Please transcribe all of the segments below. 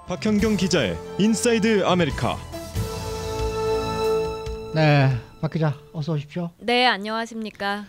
박현경 기자의 인사이드 아메리카. 네, 박 기자 어서 오십시오. 네, 안녕하십니까.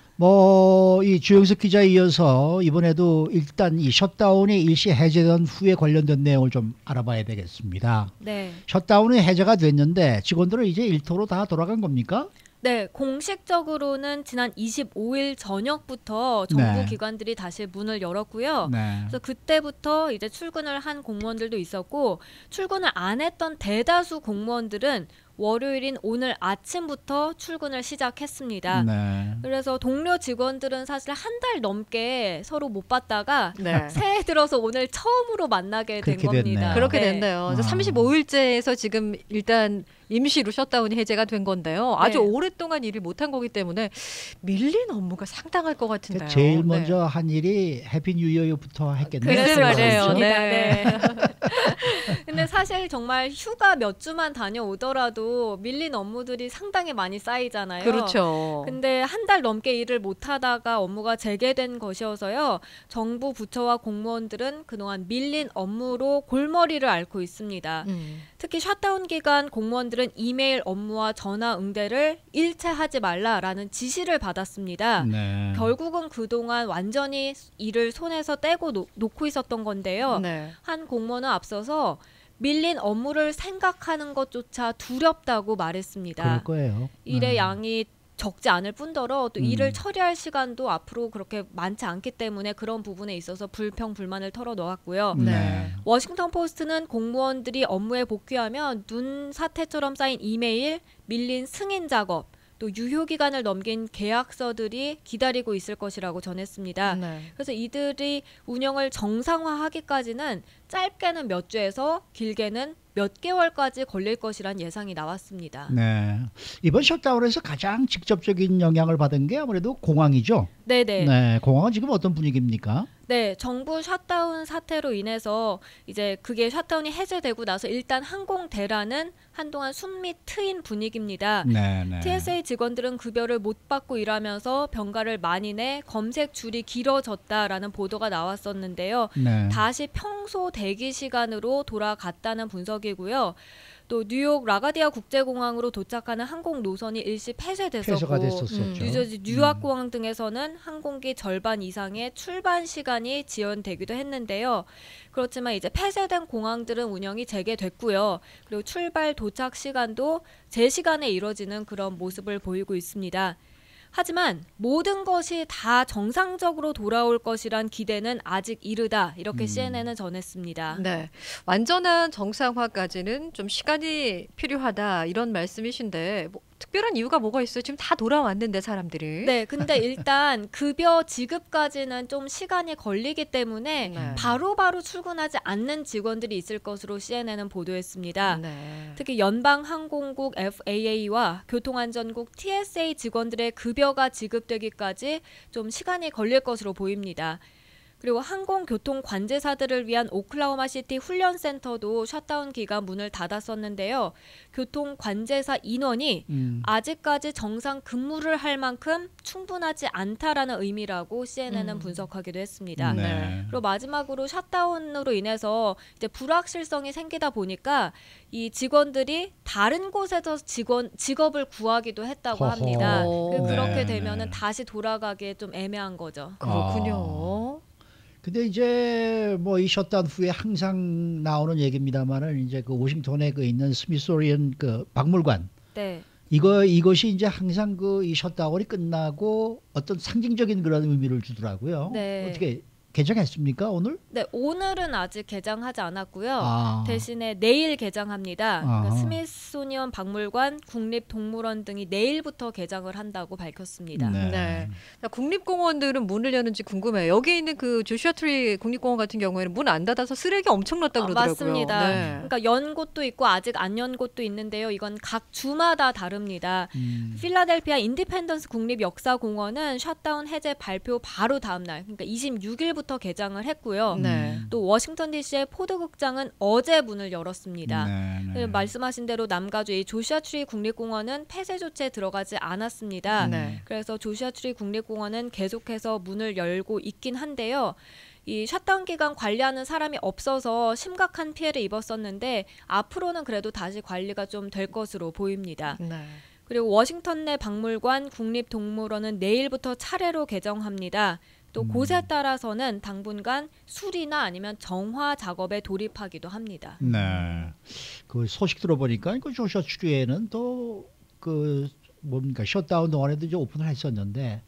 이 주영석 기자에 이어서 이번에도 일단 이 셧다운이 일시 해제된 후에 관련된 내용을 좀 알아봐야 되겠습니다. 네. 셧다운이 해제가 됐는데 직원들은 이제 일터로 다 돌아간 겁니까? 네, 공식적으로는 지난 25일 저녁부터 정부 기관들이 다시 문을 열었고요. 네. 그래서 그때부터 이제 출근을 한 공무원들도 있었고, 출근을 안 했던 대다수 공무원들은 월요일인 오늘 아침부터 출근을 시작했습니다. 네. 그래서 동료 직원들은 사실 한 달 넘게 서로 못 봤다가 네. 새해 들어서 오늘 처음으로 만나게 된 그렇게 겁니다. 됐네요. 그렇게 네. 됐네요. 35일째에서 지금 일단 임시로 셧다운이 해제가 된 건데요. 아주 네. 오랫동안 일을 못한 거기 때문에 밀린 업무가 상당할 것 같은데요. 제일 먼저 한 일이 해피 뉴 이어부터 했겠네요. 그래서 말이에요. 맞습니다. 네. 근데 사실 정말 휴가 몇 주만 다녀오더라도 밀린 업무들이 상당히 많이 쌓이잖아요. 그렇죠. 근데 한 달 넘게 일을 못 하다가 업무가 재개된 것이어서요. 정부 부처와 공무원들은 그동안 밀린 업무로 골머리를 앓고 있습니다. 특히 셧다운 기간 공무원들은 이메일 업무와 전화 응대를 일체하지 말라라는 지시를 받았습니다. 네. 결국은 그동안 완전히 일을 손에서 떼고 놓고 있었던 건데요. 네. 한 공무원은 앞서서 밀린 업무를 생각하는 것조차 두렵다고 말했습니다. 그럴 거예요. 일의 양이 적지 않을 뿐더러 또 일을 처리할 시간도 앞으로 그렇게 많지 않기 때문에 그런 부분에 있어서 불평불만을 털어놓았고요. 네. 워싱턴 포스트는 공무원들이 업무에 복귀하면 눈사태처럼 쌓인 이메일, 밀린 승인 작업, 또 유효기간을 넘긴 계약서들이 기다리고 있을 것이라고 전했습니다. 네. 그래서 이들이 운영을 정상화하기까지는 짧게는 몇 주에서 길게는 몇 개월까지 걸릴 것이란 예상이 나왔습니다. 네. 이번 셧다운에서 가장 직접적인 영향을 받은 게 아무래도 공항이죠. 네네. 네. 공항은 지금 어떤 분위기입니까? 네, 정부 셧다운 사태로 인해서 이제 그게 셧다운이 해제되고 나서 일단 항공 대란은 한동안 숨이 트인 분위기입니다. 네. TSA 직원들은 급여를 못 받고 일하면서 병가를 많이 내 검색 줄이 길어졌다라는 보도가 나왔었는데요. 네. 다시 평소 대기 시간으로 돌아갔다는 분석이고요. 또 뉴욕 라가디아 국제공항으로 도착하는 항공 노선이 일시 폐쇄가 폐쇄됐었고 됐었죠. 뉴저지 뉴아크공항 등에서는 항공기 절반 이상의 출발 시간이 지연되기도 했는데요. 그렇지만 이제 폐쇄된 공항들은 운영이 재개됐고요. 그리고 출발 도착 시간도 제 시간에 이뤄지는 그런 모습을 보이고 있습니다. 하지만 모든 것이 다 정상적으로 돌아올 것이란 기대는 아직 이르다. 이렇게 CNN은 전했습니다. 네. 완전한 정상화까지는 좀 시간이 필요하다 이런 말씀이신데 특별한 이유가 뭐가 있어요? 지금 다 돌아왔는데 사람들이. 네, 근데 일단 급여 지급까지는 좀 시간이 걸리기 때문에 네. 바로바로 출근하지 않는 직원들이 있을 것으로 CNN은 보도했습니다. 네. 특히 연방항공국 FAA와 교통안전국 TSA 직원들의 급여가 지급되기까지 좀 시간이 걸릴 것으로 보입니다. 그리고 항공교통 관제사들을 위한 오클라호마시티 훈련센터도 셧다운 기간 문을 닫았었는데요. 교통 관제사 인원이 아직까지 정상 근무를 할 만큼 충분하지 않다라는 의미라고 CNN은 분석하기도 했습니다. 네. 그리고 마지막으로 셧다운으로 인해서 이제 불확실성이 생기다 보니까 이 직원들이 다른 곳에서 직업을 구하기도 했다고 허허. 합니다. 그렇게 네, 되면은 네. 다시 돌아가기 좀 애매한 거죠. 그렇군요. 근데 이제 이 셧다운 후에 항상 나오는 얘기입니다만은 이제 그 워싱턴에 있는 스미소니언 그 박물관 네. 이것이 이제 항상 이 셧다운이 끝나고 어떤 상징적인 그런 의미를 주더라고요. 네. 어떻게 개장했습니까 오늘? 네, 오늘은 아직 개장하지 않았고요. 아. 대신에 내일 개장합니다. 그러니까 아하. 스미소니언 박물관, 국립동물원 등이 내일부터 개장을 한다고 밝혔습니다. 네. 국립공원들은 문을 여는지 궁금해요. 여기 있는 그 조슈아 트리 국립공원 같은 경우에는 문 안 닫아서 쓰레기 엄청 넣었다고 그러더라고요. 맞습니다. 네. 그러니까 연 곳도 있고 아직 안 연 곳도 있는데요. 이건 각 주마다 다릅니다. 필라델피아 인디펜던스 국립역사공원은 셧다운 해제 발표 바로 다음 날, 그러니까 26일부터 개장을 했고요. 네. 또 워싱턴 DC의 포드 극장은 어제 문을 열었습니다. 네. 말씀하신 대로 남가주의 조슈아 트리 국립공원은 폐쇄 조치에 들어가지 않았습니다. 네. 그래서 조슈아 트리 국립공원은 계속해서 문을 열고 있긴 한데요. 이 셧다운 기간 관리하는 사람이 없어서 심각한 피해를 입었었는데 앞으로는 그래도 다시 관리가 좀 될 것으로 보입니다. 네. 그리고 워싱턴 내 박물관, 국립동물원은 내일부터 차례로 개정합니다. 또 곳에 따라서는 당분간 수리나 아니면 정화 작업에 돌입하기도 합니다. 네. 그 소식 들어보니까 그 조슈아 추리에는 또 그 뭡니까 셧다운 동안에도 이제 오픈을 했었는데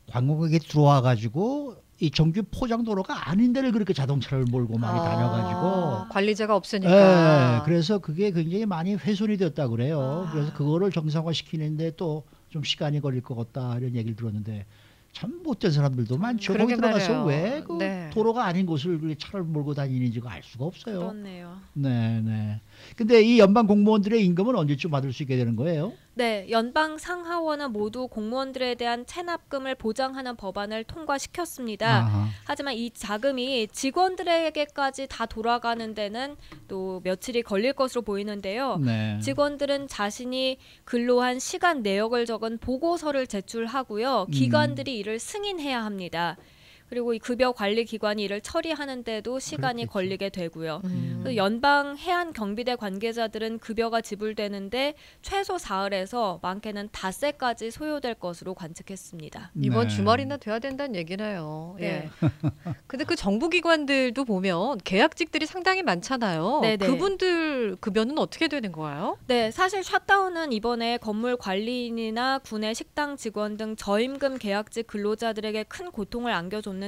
관광객이 들어와 가지고 이 정규 포장 도로가 아닌 데를 그렇게 자동차를 몰고 많이 다녀가지고 관리자가 없으니까. 예, 그래서 그게 굉장히 많이 훼손이 됐다 그래요. 그래서 그거를 정상화시키는데 또 좀 시간이 걸릴 것 같다 이런 얘기를 들었는데 참 못된 사람들도 많죠. 거기 그러게 들어가서 말이에요. 왜 그 네. 도로가 아닌 곳을 그렇게 차를 몰고 다니는지가 알 수가 없어요. 그렇네요. 네, 네. 근데 이 연방 공무원들의 임금은 언제쯤 받을 수 있게 되는 거예요? 네, 연방 상하원은 모두 공무원들에 대한 체납금을 보장하는 법안을 통과시켰습니다. 아하. 하지만 이 자금이 직원들에게까지 다 돌아가는 데는 또 며칠이 걸릴 것으로 보이는데요. 네. 직원들은 자신이 근로한 시간 내역을 적은 보고서를 제출하고요. 기관들이 이를 승인해야 합니다. 그리고 이 급여 관리 기관이 이를 처리하는데도 시간이 그렇겠죠. 걸리게 되고요. 음. 또 연방 해안 경비대 관계자들은 급여가 지불되는데 최소 사흘에서 많게는 닷새까지 소요될 것으로 관측했습니다. 이번 네. 주말이나 돼야 된다는 얘기네요. 네. 예. 근데 그 정부기관들도 보면 계약직들이 상당히 많잖아요. 네네. 그분들 급여는 어떻게 되는 거예요? 네, 사실 셧다운은 이번에 건물 관리인이나 군의 식당 직원 등 저임금 계약직 근로자들에게 큰 고통을 안겨줬는데요.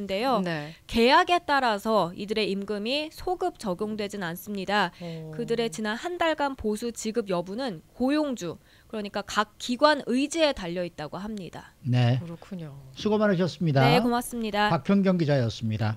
네. 계약에 따라서 이들의 임금이 소급 적용되진 않습니다. 어. 그들의 지난 한 달간 보수 지급 여부는 고용주, 그러니까 각 기관 의지에 달려 있다고 합니다. 네. 그렇군요. 수고 많으셨습니다. 네, 고맙습니다. 박현경 기자였습니다.